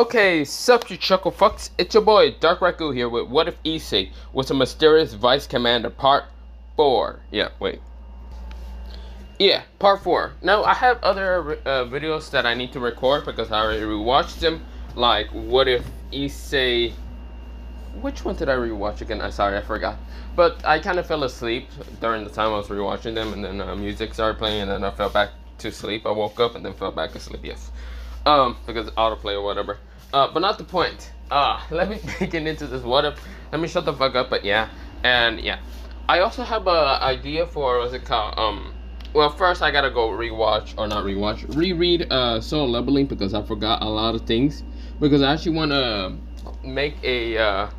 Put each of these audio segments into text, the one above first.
Okay, sup you chuckle fucks, it's your boy Dark Raku here with What If Issei was a Mysterious Vice Commander Part 4. Part 4. Now, I have other videos that I need to record because I already rewatched them. Like, What If Issei... Which one did I rewatch again? I'm sorry, I forgot. But I kind of fell asleep during the time I was rewatching them, and then music started playing, and then I fell back to sleep. I woke up and then fell back asleep, yes. Because autoplay or whatever. But not the point. Let me get into this What If. Let me shut the fuck up, but yeah. And yeah. I also have a idea for, what's it called? Well, first I gotta go reread Solo Leveling because I forgot a lot of things. Because I actually want to make a,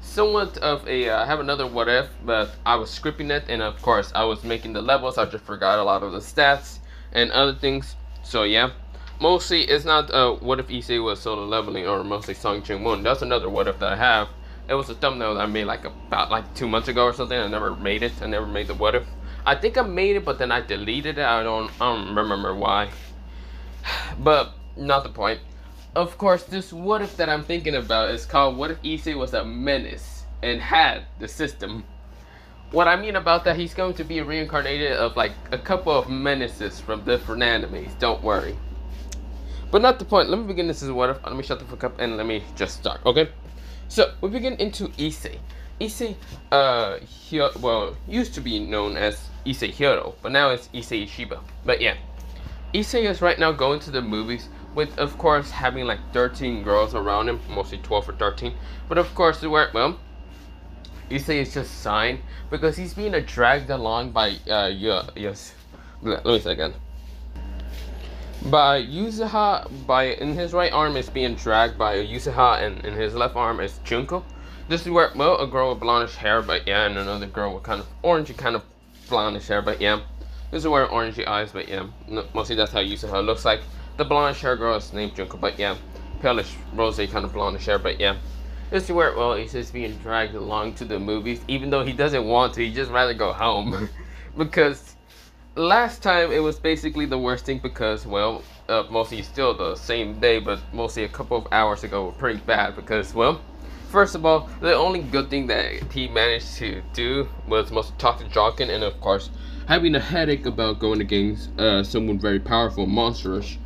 somewhat of a, I have another What If, but I was scripting it, and of course I was making the levels. I just forgot a lot of the stats and other things. So yeah. Mostly, it's not What If Issei was Solo Leveling or mostly Song Ching Moon. That's another What If that I have. It was a thumbnail that I made about 2 months ago or something. I never made it. I never made the What If. I think I made it, but then I deleted it. I don't remember why. But not the point. Of course, this What If that I'm thinking about is called What If Issei was a menace and had the system. What I mean about that, he's going to be reincarnated of like a couple of menaces from different animes. Don't worry. But not the point. Let me begin this as What If. Let me shut the fuck up and let me just start, okay? So, we begin into Issei. Issei, used to be known as Issei Hiro, but now it's Issei Shiba. But yeah, Issei is right now going to the movies with, of course, having like 13 girls around him, mostly 12 or 13. But of course, Issei is just signed because he's being dragged along by, let me say again. By Yuzuha, in his right arm is being dragged by Yuzuha, and in his left arm is Junko. This is where, well, a girl with blondish hair, but yeah, and another girl with kind of orangey, kind of blondish hair, but yeah. This is where orangey eyes, but yeah, mostly that's how Yuzuha looks like. The blondish hair girl is named Junko, but yeah, palish, rosé, kind of blondish hair, but yeah. This is where, well, he's just being dragged along to the movies, even though he doesn't want to, he'd just rather go home. Because last time it was basically the worst thing because, well, mostly still the same day, but mostly a couple of hours ago were pretty bad because, well, first of all, the only good thing that he managed to do was mostly talk to Jokin, and of course, having a headache about going against someone very powerful, monstrous,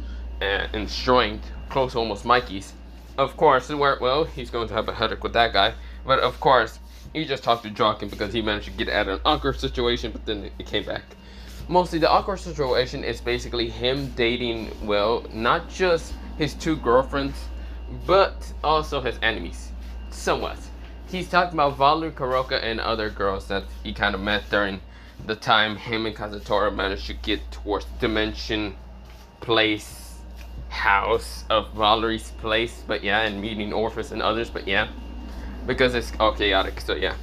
and strength, close to almost Mikey's. Of course, where, well, he's going to have a headache with that guy, but of course, he just talked to Jokin because he managed to get out of an awkward situation, but then it came back. Mostly the awkward situation is basically him dating, well, not just his 2 girlfriends, but also his enemies. Somewhat. He's talking about Valerie, Kuroka, and other girls that he kind of met during the time him and Kazutora managed to get towards the dimension place, house of Valerie's place, but yeah, and meeting Orpheus and others, but yeah. Because it's all chaotic, so yeah.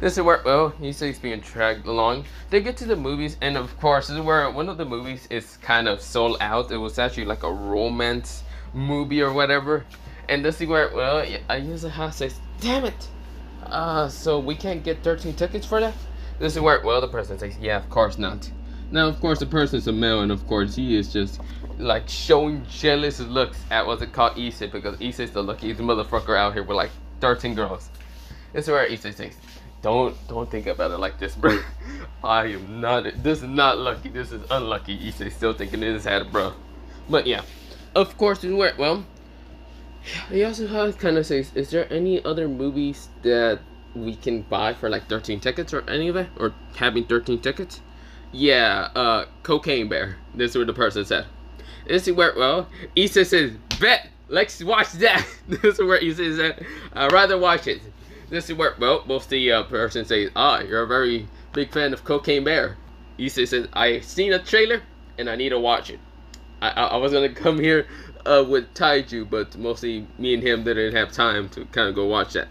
This is where, well, he's being dragged along. They get to the movies, and of course, this is where one of the movies is kind of sold out. It was actually like a romance movie or whatever. And this is where, well, Yuzuha says, damn it! So we can't get 13 tickets for that? This is where, well, the person says, yeah, of course not. Now, of course, the person's a male, and of course, he is just, like, showing jealous looks at what's it called, Issei, because Issei's the luckiest motherfucker out here with, like, 13 girls. This is where Issei says, Don't think about it like this, bro. I am not. This is not lucky. This is unlucky. Issei still thinking in his head, bro. But yeah, of course, well, he also kind of says, "Is there any other movies that we can buy for like 13 tickets or any of it, or having 13 tickets?" Yeah, Cocaine Bear. This is what the person said. This is where, well, Issei says, "Bet, let's watch that." This is where Issei said, "I'd rather watch it." This is where, well, most the person says, you're a very big fan of Cocaine Bear. Issei says, I seen a trailer and I need to watch it. I was gonna come here with Taiju, but mostly me and him didn't have time to kind of go watch that.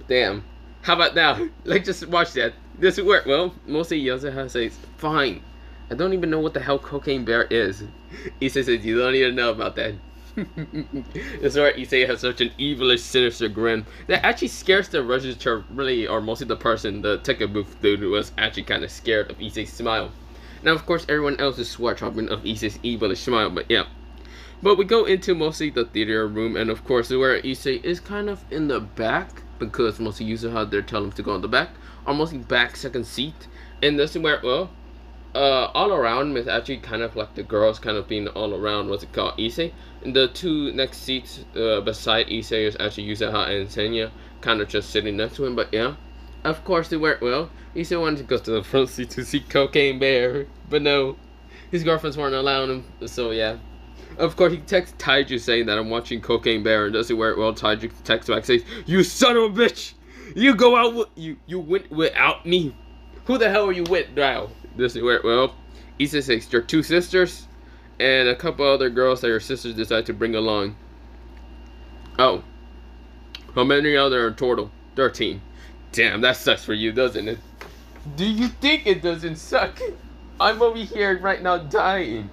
Damn. How about now? Let's just watch that. This is where, well, mostly Yuzuha says, fine. I don't even know what the hell Cocaine Bear is. Issei says, you don't even know about that. This is where Issei has such an evilish, sinister grin that actually scares the register, really, or mostly the person, the ticket booth dude, who was actually kind of scared of Issei's smile. Now, of course, everyone else is sweat dropping of Issei's evilish smile, but yeah. But we go into mostly the theater room, and of course, where Issei is kind of in the back because mostly Yuzuha they're telling him to go in the back, or mostly back second seat. And this is where all around him is actually kind of like the girls kind of being all around what's it called Issei. And the two next seats beside Issei is actually Yuzuha and Senya, kind of just sitting next to him. But yeah, of course they were Issei wanted to go to the front seat to see Cocaine Bear, but no, his girlfriends weren't allowing him. So yeah. Of course, he texts Taiju saying that I'm watching Cocaine Bear, and does it work well? Taiju texts back says, "You son of a bitch! You go out with you went without me. Who the hell are you with now?" Does it work well? Issei says your two sisters and a couple other girls that your sisters decide to bring along. Oh, how many are there in total? 13. Damn, that sucks for you, doesn't it? Do you think it doesn't suck? I'm over here right now dying.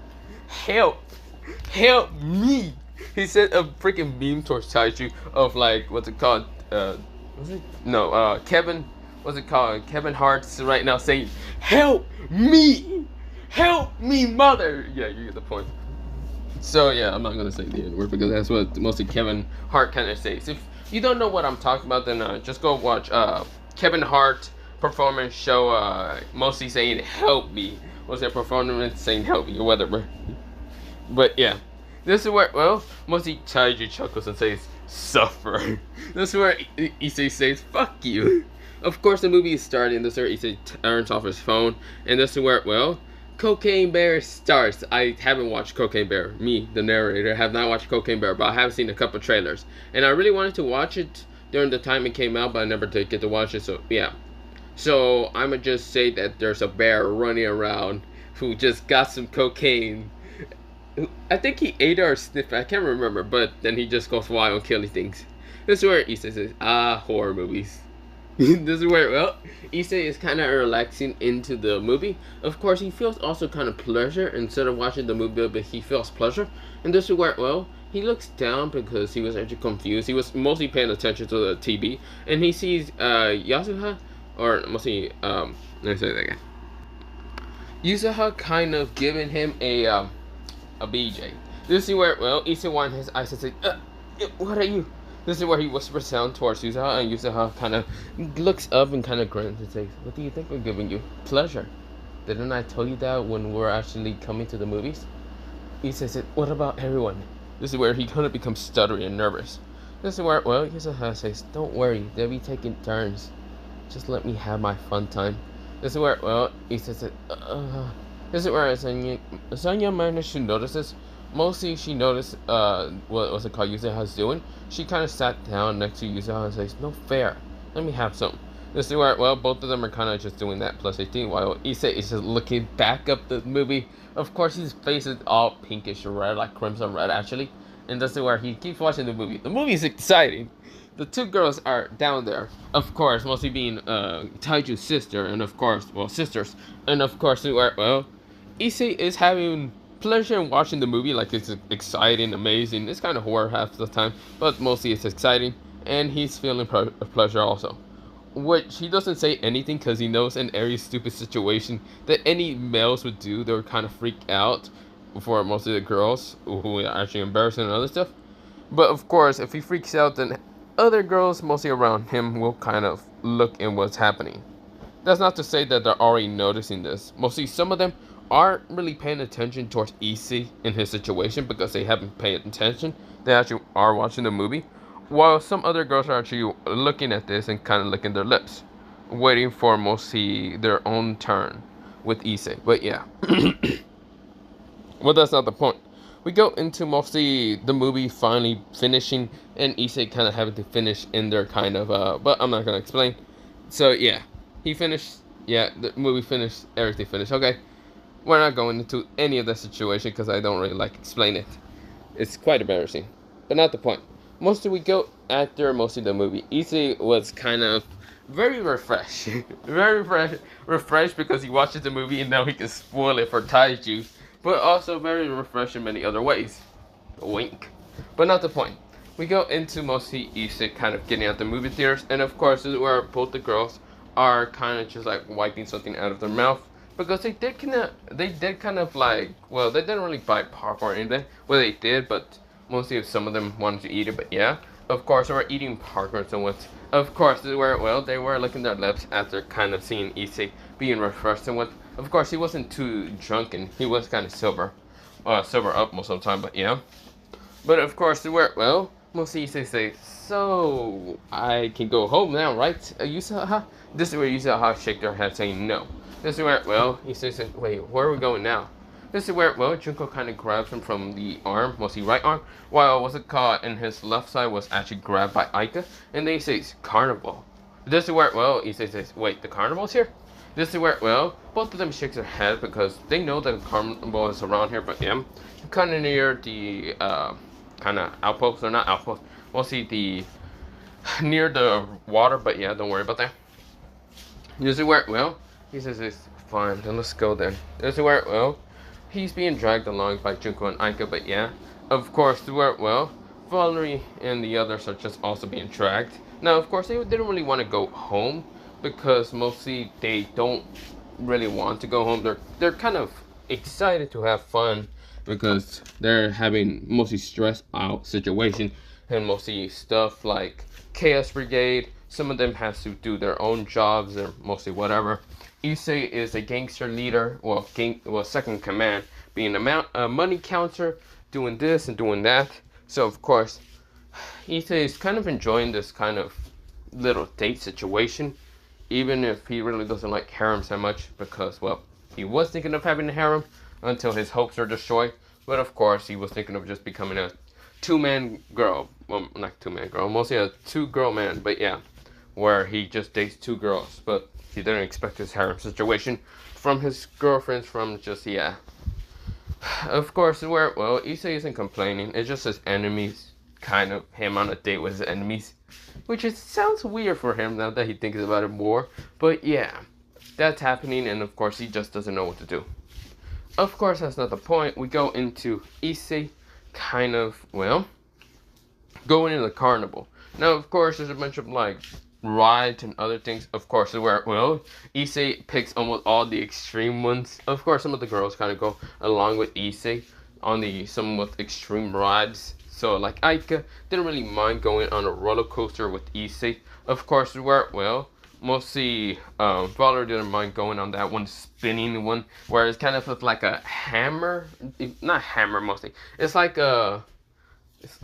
Help! Help me! He sent a freaking meme towards Taiju of like, what's it called? Kevin, what's it called? Kevin Hart's right now saying, "Help me! Help me, mother!" Yeah, you get the point. So yeah, I'm not gonna say the N word because that's what mostly Kevin Hart kind of says. If you don't know what I'm talking about, then just go watch Kevin Hart performance show. Mostly saying "help me." Was their performance saying "help me" or whatever. But yeah, this is where mostly Taiju chuckles and says "suffer." This is where Issei says "fuck you." Of course, the movie is starting. This is where Issei turns off his phone, and this is where Cocaine Bear starts. I haven't watched Cocaine Bear. Me, the narrator, have not watched Cocaine Bear, but I have seen a couple trailers, and I really wanted to watch it during the time it came out, but I never did get to watch it. So yeah, so I'ma just say that there's a bear running around who just got some cocaine. I think he ate or sniffed. I can't remember, but then he just goes wild and killing things. This is where Issei says, horror movies. This is where, Issei is kind of relaxing into the movie. Of course, he feels also kind of pleasure. Instead of watching the movie, but he feels pleasure. And this is where, he looks down because he was actually confused. He was mostly paying attention to the TV. And he sees, Yasuha, or mostly, let me say that again. Yuzuha kind of giving him a BJ. This is where, Issei winds his eyes and says, what are you? This is where he whispers down towards Yuzuha, and Yuzuha kind of looks up and kind of grins and says, "What do you think we're giving you? Pleasure. Didn't I tell you that when we're actually coming to the movies?" Issei said, "What about everyone?" This is where he kind of becomes stuttery and nervous. This is where, Yuzuha says, "Don't worry, they'll be taking turns. Just let me have my fun time." This is where, Issei said, This is where Sanya managed to notice this. Mostly she noticed what was it called Yuzuha's doing. She kind of sat down next to Yuzuha and says, "No fair. Let me have some." This is where both of them are kind of just doing that plus 18 while Issei is just looking back up the movie. Of course his face is all pinkish red, like crimson red actually. And this is where he keeps watching the movie. The movie is exciting. The two girls are down there, of course, mostly being Taiju's sister and of course, sisters. And of course Issei is having pleasure in watching the movie, like it's exciting, amazing. It's kind of horror half the time, but mostly it's exciting, and he's feeling pleasure also. Which he doesn't say anything because he knows in every stupid situation that any males would do, they would kind of freak out for most of the girls who are actually embarrassing and other stuff. But of course, if he freaks out, then other girls mostly around him will kind of look in what's happening. That's not to say that they're already noticing this. Mostly some of them aren't really paying attention towards Issei in his situation because they haven't paid attention. They actually are watching the movie, while some other girls are actually looking at this and kind of licking their lips, waiting for mostly their own turn with Issei. But yeah, well, that's not the point. We go into mostly the movie finally finishing and Issei kind of having to finish in their kind of but I'm not gonna explain. So yeah, he finished. Yeah, the movie finished. Everything finished. Okay. We're not going into any of the situation because I don't really like explain it. It's quite embarrassing, but not the point. Mostly we go after mostly the movie. Issei was kind of very refreshed, refreshed because he watches the movie and now he can spoil it for Taiju, but also very refreshed in many other ways. Wink, but not the point. We go into mostly Issei kind of getting out the movie theaters, and of course this is where both the girls are kind of just like wiping something out of their mouth. because they did kind of like, well, they didn't really buy popcorn or anything. Well, they did, but mostly some of them wanted to eat it. But yeah, of course they were eating popcorn. So what? Of course they were, well, they were licking their lips after kind of seeing Issei being refreshed and what. Of course he wasn't too drunken. He was kind of sober up most of the time. But yeah. But of course they were, well, mostly Issei say, so I can go home now, right? Yusaha? This is where Yusaha shake their head saying no. This is where, well, Issei said, wait, where are we going now? This is where, well, Junko kind of grabs him from the arm, mostly right arm, while what's it called, and his left side was actually grabbed by Aika, and they say, carnival. This is where, well, Issei says, wait, the carnival's here? This is where, well, both of them shake their head because they know that the carnival is around here, but yeah, kind of near the, kind of outpost, or not outpost, mostly the, near the water, but yeah, don't worry about that. This is where, well, he says it's fine, then let's go then. This is where, well, he's being dragged along by Junko and Aika, but yeah, of course, where, well, Valerie and the others are just also being dragged. Now, of course, they didn't really want to go home because mostly they don't really want to go home. They're kind of excited to have fun because they're having mostly stressed out situation and mostly stuff like Chaos Brigade. Some of them has to do their own jobs or mostly whatever. Issei is a gangster leader, well, second command, being a money counter, doing this and doing that. So of course, Issei is kind of enjoying this kind of little date situation, even if he really doesn't like harems that much because, well, he was thinking of having a harem until his hopes are destroyed. But of course, he was thinking of just becoming a two-man girl. Well, not two-man girl, mostly a two-girl man, but yeah, where he just dates two girls. But he didn't expect this harem situation from his girlfriends, from just, yeah. Of course, where, well, Issei isn't complaining. It's just his enemies, kind of him on a date with his enemies. Which sounds weird for him now that he thinks about it more. But yeah, that's happening, and of course he just doesn't know what to do. Of course, that's not the point. We go into Issei, kind of, well, going into the carnival. Now, of course, there's a bunch of, like, rides and other things. Of course, where, well, Issei picks almost all the extreme ones. Of course, some of the girls kind of go along with Issei on the somewhat extreme rides. So, like, Aika didn't really mind going on a roller coaster with Issei. Of course, where, well, mostly Valerie didn't mind going on that one spinning one where it's kind of like a hammer, not hammer mostly, it's like a,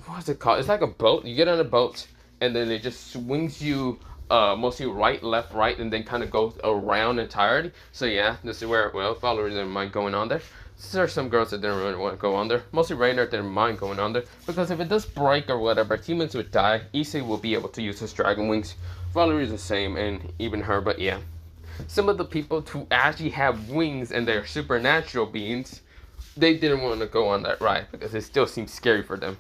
what's it called, it's like a boat. You get on a boat and then it just swings you mostly right, left, right, and then kind of goes around entirely. So yeah, this is where, well, Valerie didn't mind going on there. There are some girls that didn't really want to go on there. Mostly Rainer didn't mind going on there because if it does break or whatever, humans would die. Issei will be able to use his dragon wings. Valerie's the same, and even her, but yeah. Some of the people who actually have wings and they're supernatural beings, they didn't want to go on that ride because it still seems scary for them.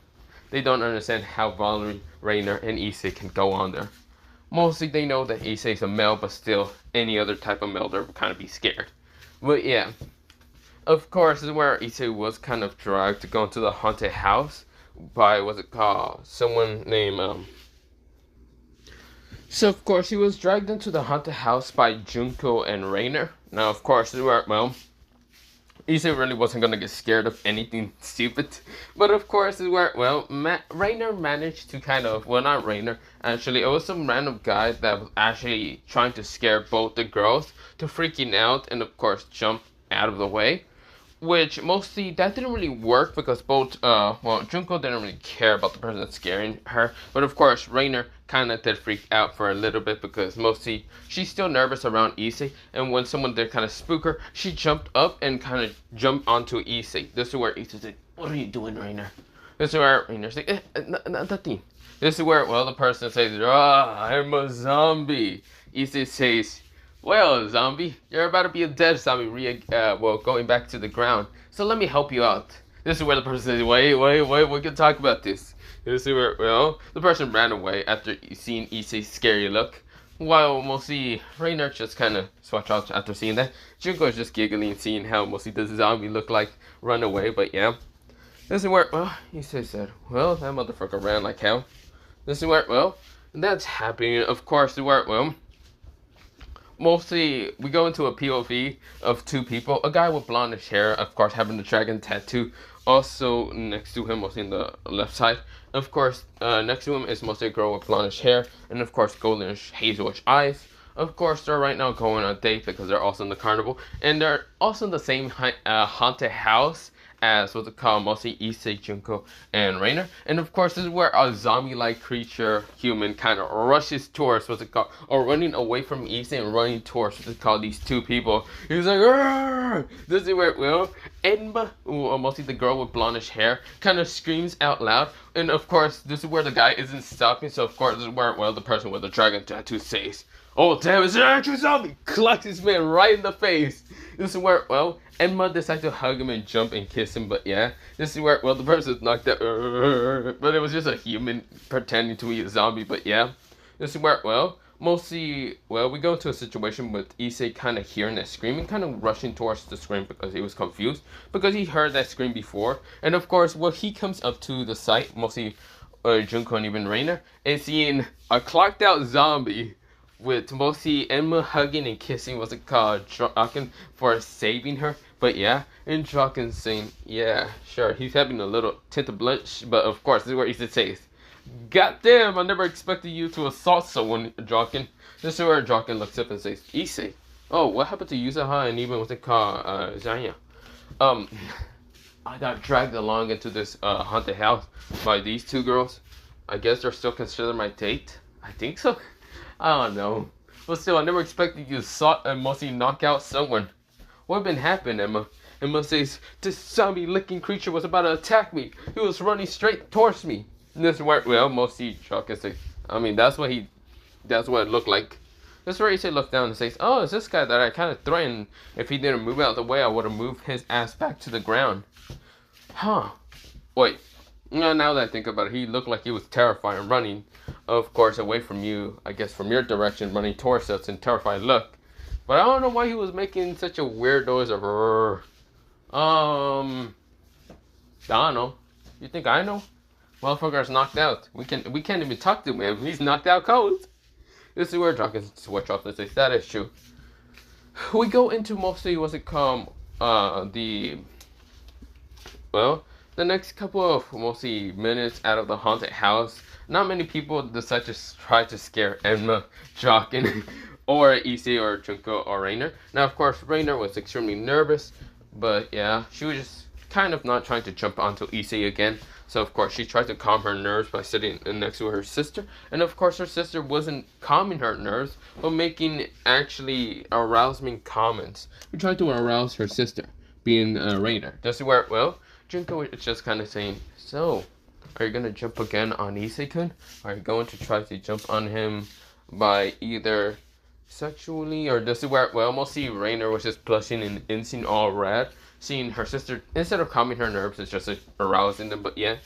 They don't understand how Valerie, Rainer, and Issei can go on there. Mostly they know that Issei's a male, but still, any other type of male, they're kind of be scared. But yeah. Of course, this is where Issei was kind of dragged to go into the haunted house by, what's it called, someone named, So, of course, he was dragged into the haunted house by Junko and Rainer. Now, of course, this is where, well, Issei really wasn't going to get scared of anything stupid. But, of course, this is where, well, Rainer managed to kind of, well, not Rainer, actually, it was some random guy that was actually trying to scare both the girls to freaking out and, of course, jump out of the way. Which mostly that didn't really work because both well, Junko didn't really care about the person that's scaring her, but of course Rainer kind of did freak out for a little bit because mostly she's still nervous around Issei, and when someone did kind of spook her, she jumped up and kind of jumped onto Issei. This is where Issei said, "What are you doing, Rainer?" This is where Rainer's like, nothing. This is where, well, the person says, I'm a zombie. Issei says, well, zombie, you're about to be a dead zombie, well, going back to the ground. So let me help you out. This is where the person says, wait, we can talk about this. This is where, well, the person ran away after seeing Issei's scary look. While mostly Rainer just kind of swatched out after seeing that. Junko is just giggling, seeing how mostly the zombie look like run away, but yeah. This is where, well, Issei said, well, that motherfucker ran like hell. This is where, well, that's happening. Of course, where, well, mostly we go into a POV of two people. A guy with blondish hair, of course, having the dragon tattoo. Also next to him, mostly in the left side. Of course, next to him is mostly a girl with blondish hair, and of course, goldish hazelish eyes. Of course, they're right now going on a date because they're also in the carnival, and they're also in the same haunted house as what's it called, mostly Issei, Junko, and Reiner. And of course, this is where a zombie-like creature, human, kind of rushes towards what's it called, or running away from Issei and running towards what's it called, these two people. He's like, "Arr!" This is where, well, Enma, mostly the girl with blondish hair, kind of screams out loud. And of course, this is where the guy isn't stopping. So of course, this is where, well, the person with the dragon tattoo says, "Oh damn, it's an actual zombie!" Clocks this man right in the face. This is where, well, Enma decides to hug him and jump and kiss him, but yeah, this is where, well, the person's knocked out, but it was just a human pretending to be a zombie, but yeah, this is where, well, mostly, well, we go into a situation with Issei kind of hearing that scream and kind of rushing towards the scream because he was confused, because he heard that scream before, and of course, when he comes up to the site, mostly Junko and even Reiner, is seeing a clocked out zombie with mostly Emma hugging and kissing, what's it called, Draken, for saving her. But yeah, and Draken saying, yeah, sure, he's having a little tint of blush, but of course, this is where Issei says, "God damn, I never expected you to assault someone, Draken." This is where Draken looks up and says, "Issei, oh, what happened to Yuzaha and even what's it called, Zanya? I got dragged along into this haunted house by these two girls. I guess they're still considered my date. I think so. I don't know. But still, I never expected you to assault and mostly knock out someone. What been happening, Emma?" Emma says, "This zombie-looking creature was about to attack me. He was running straight towards me." And this is where, well, mostly Draken says, I mean, that's what it looked like. This is where Issei looked down and says, "Oh, it's this guy that I kind of threatened. If he didn't move out of the way, I would have moved his ass back to the ground." Huh. Wait. Now that I think about it, he looked like he was terrified and running, of course, away from you, I guess from your direction, running towards us in terrified look. But I don't know why he was making such a weird noise of I don't know. You think I know? Motherfucker's knocked out. We can't even talk to him. He's knocked out cold. This is where Draken switch off and says, that is true. We go into mostly what's it called, the next couple of mostly minutes out of the haunted house. Not many people decide to try to scare Enma, Draken, or Issei, or Junko, or Reiner. Now, of course, Reiner was extremely nervous, but yeah, she was just kind of not trying to jump onto Issei again. So, of course, she tried to calm her nerves by sitting next to her sister. And, of course, her sister wasn't calming her nerves, but making actually arousing comments. We tried to arouse her sister, being Reiner. That's where, well, Junko is just kind of saying, "So, are you going to jump again on Issei-kun? Are you going to try to jump on him by either sexually or this is where, well, mostly Reiner was just blushing and insane all red. Seeing her sister, instead of calming her nerves, it's just like, arousing them. But yeah,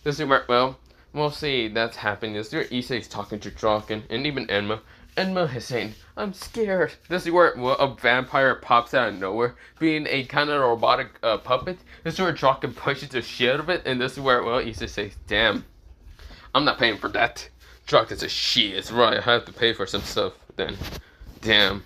this is where, well, mostly that's happening. This is where Issei's talking to Draken and even Enma. Enma is saying, "I'm scared." This is where, well, a vampire pops out of nowhere, being a kind of robotic puppet. This is where Draken pushes the shit out of it, and this is where, well, Issei says, "Damn, I'm not paying for that." Draken says, "Shit, right, I have to pay for some stuff then. Damn."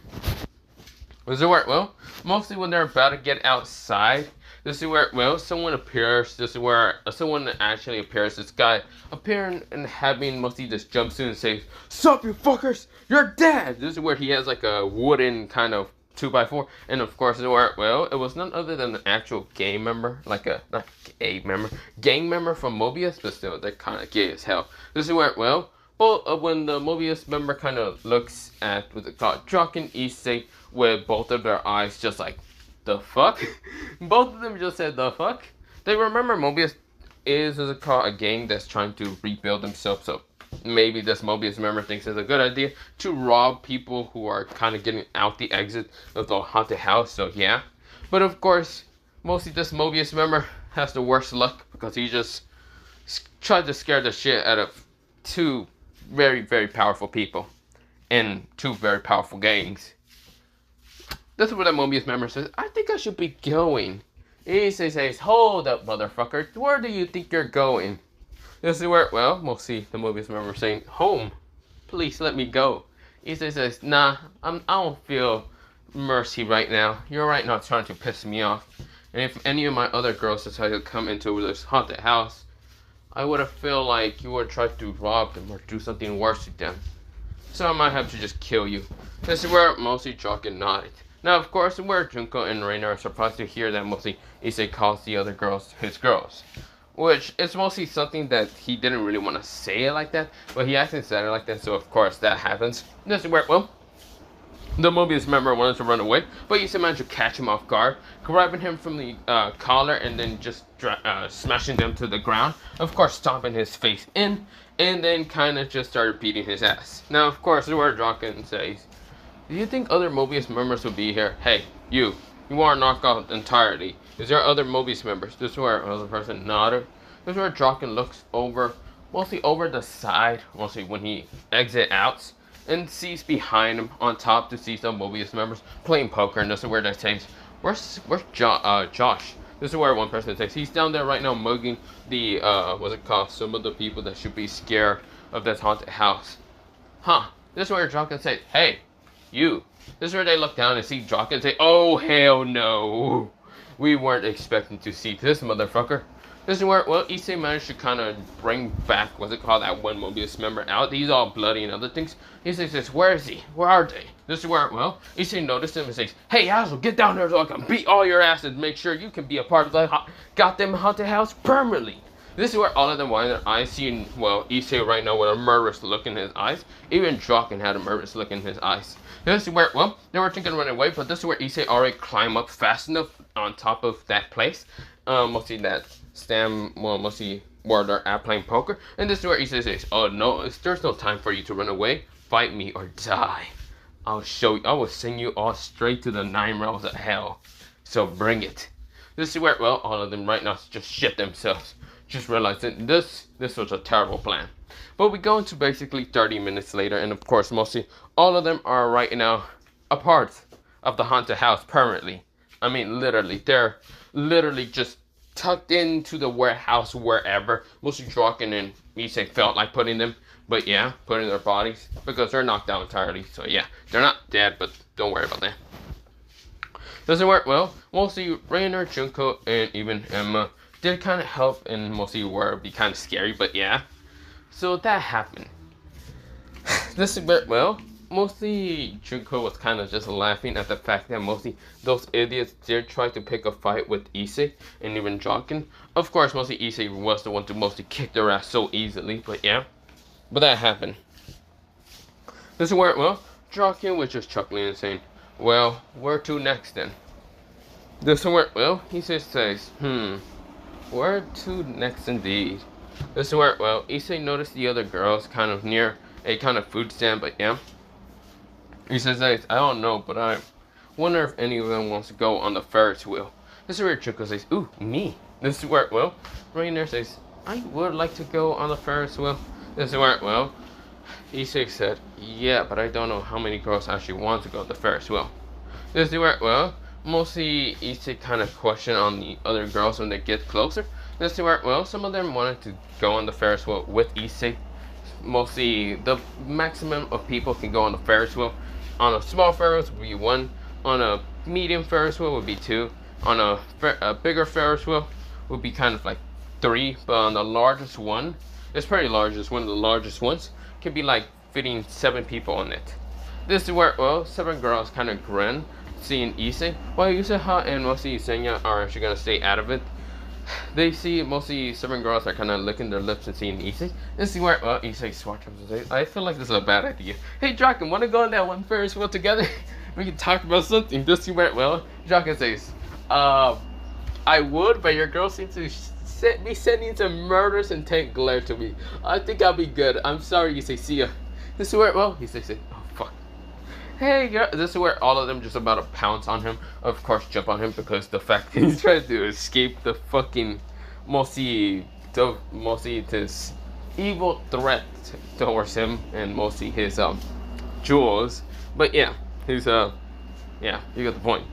This is where, well, mostly when they're about to get outside, this is where, well, someone appears. This is where someone actually appears. This guy appearing and having mostly this jumpsuit and says, "Sup, you fuckers, you're dead." This is where he has like a wooden kind of 2x4. And of course, this is where, well, it was none other than an actual gang member, like a, not gay member, gang member from Mobius, but still, they're kind of gay as hell. This is where, well, when the Mobius member kind of looks at what's it called, Draken Issei, with both of their eyes just like, the fuck? Both of them just said, the fuck? They remember Mobius is what's it called, a gang that's trying to rebuild themselves, so maybe this Mobius member thinks it's a good idea to rob people who are kind of getting out the exit of the haunted house, so yeah. But of course, mostly this Mobius member has the worst luck because he just tried to scare the shit out of two very, very powerful people in two very powerful gangs. This is where the Mobius member says, "I think I should be going." Issei says, "Hold up, motherfucker. Where do you think you're going?" This is where, well, mostly the Mobius member saying, "Home. Please let me go." Issei says, nah, I don't feel mercy right now. You're right now trying to piss me off. And if any of my other girls decide to come into this haunted house, I would have feel like you would try to rob them or do something worse to them. So I might have to just kill you. This is where mostly Jock and nodded. Now, of course, where Junko and Reina are surprised to hear that mostly Issei calls the other girls his girls. Which is mostly something that he didn't really want to say it like that, but he actually said it like that, so of course that happens. This is where, well, the Mobius member wanted to run away, but Issei managed to catch him off guard, grabbing him from the collar and then just smashing them to the ground. Of course, stomping his face in, and then kind of just started beating his ass. Now, of course, where Draken says, do you think other Mobius members will be here? Hey, you are knocked out entirely. Is there other Mobius members? This is where another person nodded. This is where Draken looks over, mostly over the side, mostly when he exit out, and sees behind him on top to see some Mobius members playing poker. And this is where they say, where's Josh? This is where one person says, he's down there right now mugging the, what's it called? Some of the people that should be scared of this haunted house. Huh. This is where Draken says, hey, you. This is where they look down and see Jock and say, oh, hell no. We weren't expecting to see this motherfucker. This is where, well, Issei managed to kind of bring back, what's it called, that one Mobius member out. He's all bloody and other things. Issei says, where is he? Where are they? This is where, well, Issei noticed him and says, hey, asshole, get down there so I can beat all your ass and make sure you can be a part of the goddamn haunted house permanently. This is where all of them widen their eyes, seeing, well, Issei right now with a murderous look in his eyes. Even Draken had a murderous look in his eyes. This is where, well, they were thinking of running away, but this is where Issei already climbed up fast enough on top of that place. Mostly that stand, well, mostly where they're at playing poker. And this is where Issei says, oh no, there's no time for you to run away. Fight me or die. I'll show you, I will send you all straight to the 9 realms of hell. So bring it. This is where, well, all of them right now just shit themselves. Just realizing this was a terrible plan. But we go into basically 30 minutes later, and of course, mostly all of them are right now a part of the haunted house permanently. I mean, literally, they're literally just tucked into the warehouse wherever. Mostly Draken and Issei felt like putting them, but yeah, putting their bodies because they're knocked out entirely. So yeah, they're not dead, but don't worry about that. Doesn't work well. Mostly Rainer, Junko, and even Emma did kind of help, and mostly were be kind of scary, but yeah. So that happened. This is where, well, mostly Junko was kind of just laughing at the fact that mostly those idiots did try to pick a fight with Issei and even Draken. Of course, mostly Issei was the one to mostly kick their ass so easily, but yeah. But that happened. This is where, well, Draken was just chuckling and saying, well, where to next then? This is where, well, he just says, where to next indeed? This is where, well, Issei noticed the other girls kind of near a kind of food stand, but yeah. He says, I don't know, but I wonder if any of them wants to go on the Ferris wheel. This is where Junko says, ooh, me. This is where, well, Rainer says, I would like to go on the Ferris wheel. This is where, well, Issei said, yeah, but I don't know how many girls actually want to go on the Ferris wheel. This is where, well, mostly Issei kind of questioned on the other girls when they get closer. This is where, well, some of them wanted to go on the Ferris wheel with Issei. Mostly, the maximum of people can go on the Ferris wheel. On a small Ferris would be 1. On a medium Ferris wheel would be 2. On a bigger Ferris wheel would be kind of like 3. But on the largest one, it's pretty large. It's one of the largest ones. Can be like fitting 7 people on it. This is where, well, 7 girls kind of grin, seeing Issei. While Yusuha and mostly Senya are actually gonna stay out of it. They see mostly 7 girls are kind of licking their lips and seeing Issei. This is where, well, Issei swatches and says, I feel like this is a bad idea. Hey, Draken, want to go on that one Ferris wheel together? We can talk about something. This is where, well, Draken says, I would, but your girl seems to be sending some murderous intent glare to me. I think I'll be good. I'm sorry, Issei. See ya. This is where, well, Issei said, oh, fuck. Hey, girl. This is where all of them just about to pounce on him. Of course, jump on him because the fact that he's trying to escape the fucking mostly this evil threat towards him and mostly his jewels. But yeah, he's yeah, you got the point.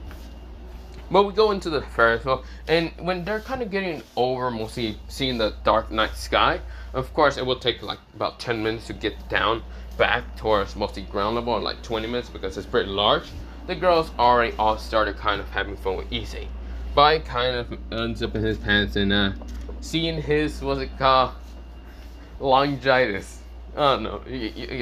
But we go into the Ferris wheel, and when they're kind of getting over mostly seeing the dark night sky, of course it will take like about 10 minutes to get down back towards mostly ground level, or like 20 minutes because it's pretty large. The girls already all started kind of having fun with Issei. By kind of unzipping his pants and seeing his, what's it called, longitis. Oh no,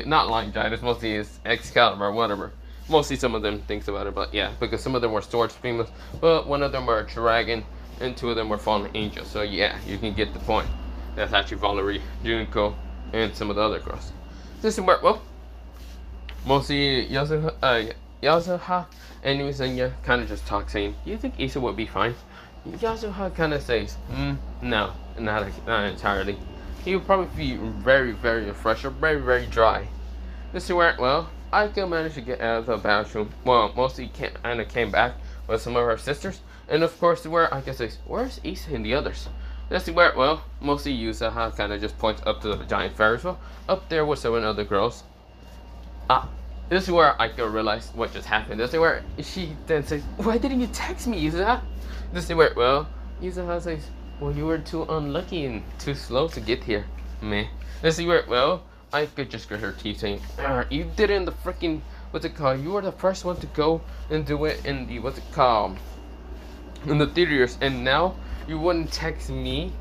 not longitis, mostly his Excalibur or whatever. Mostly some of them thinks about it, but yeah, because some of them were sword streamers, but one of them were a dragon, and two of them were fallen angels. So yeah, you can get the point. That's actually Valerie, Junko, and some of the other girls. This is where, well, mostly Yasuha and Mizunya kind of just talk, saying, "Do you think Issa would be fine?" Yasuha kind of says, "No, not entirely. He would probably be very, very fresh or very, very dry." This is where, well, Aika managed to get out of the bathroom. Well, mostly Anna came back with some of her sisters. And of course, where Aika says, "Where's Issa and the others?" This is where, well, mostly Yusaha kind of just points up to the giant Ferris wheel. Up there with 7 other girls. This is where Aika realized what just happened. This is where she then says, "Why didn't you text me, Yusaha?" This is where, well, Yusaha says, "Well, you were too unlucky and too slow to get here, meh." This is where, well, I could just grit her teeth saying, "You did it in the freaking, what's it called? You were the first one to go and do it in the, what's it called? In the theaters, and now you wouldn't text me,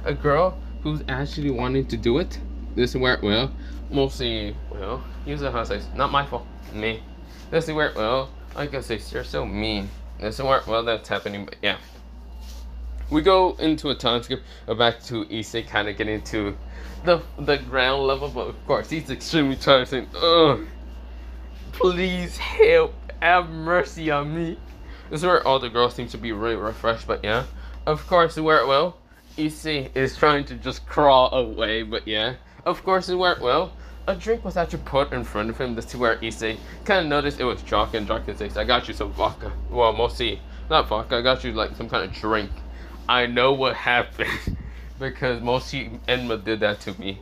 a girl who's actually wanting to do it?" This is where, well, mostly, well, Yusaha says, "Not my fault, me." This is where, well, I can say, "You're so mean." This is where, well, that's happening, but yeah. We go into a time skip back to Issei kind of getting to the ground level, but of course he's extremely tired, saying, "Ugh, please help, have mercy on me." This is where all the girls seem to be really refreshed, but yeah. Of course, where, well, Issei is trying to just crawl away, but yeah. Of course, where, well, a drink was actually put in front of him. This is where Issei kind of noticed it was Jock, and Jock says, "I got you some vodka." Well, mostly, not vodka, I got you like some kind of drink. I know what happened because mostly Enma did that to me.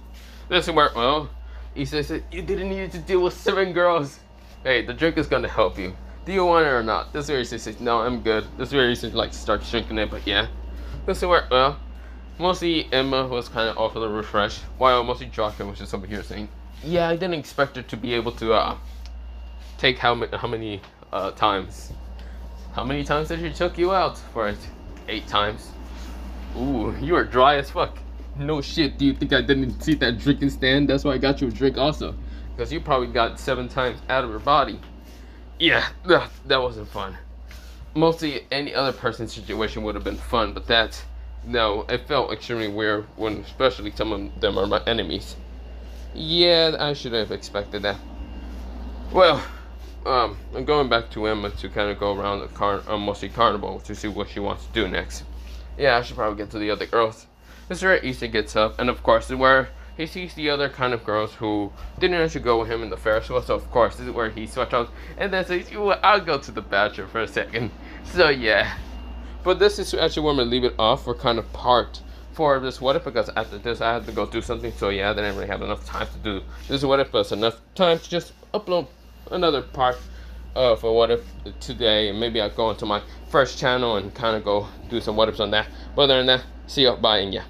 This is where, well, Issei said, "You didn't need to deal with 7 girls. Hey, the drink is gonna help you. Do you want it or not?" This is where Issei says, "No, I'm good." This is where Issei like starts drinking it, but yeah. This is where, well, mostly Emma was kind of off a little refreshed, while mostly Jochen was just over here saying, "Yeah, I didn't expect her to be able to take how many times. How many times did she took you out for it? 8 times. Ooh, you are dry as fuck. No shit, do you think I didn't see that drinking stand? That's why I got you a drink also. Because you probably got 7 times out of your body." Yeah, that wasn't fun. Mostly any other person's situation would have been fun, but that, no, it felt extremely weird when especially some of them are my enemies. Yeah, I should have expected that. Well, I'm going back to Emma to kind of go around the mostly carnival to see what she wants to do next. Yeah, I should probably get to the other girls. This is where Issei gets up, and of course, this is where he sees the other kind of girls who didn't actually go with him in the Ferris wheel. So of course, this is where he switches out and then says, "You know what, I'll go to the bathroom for a second." So yeah, but this is actually where I'm gonna leave it off for kind of part 4 of this what if, because after this I had to go do something. So yeah, I didn't really have enough time to do this what if, but it's enough time to just upload another part for what if today, and maybe I'll go into my first channel and kind of go do some what ifs on that. But other than that, see you, bye, and yeah.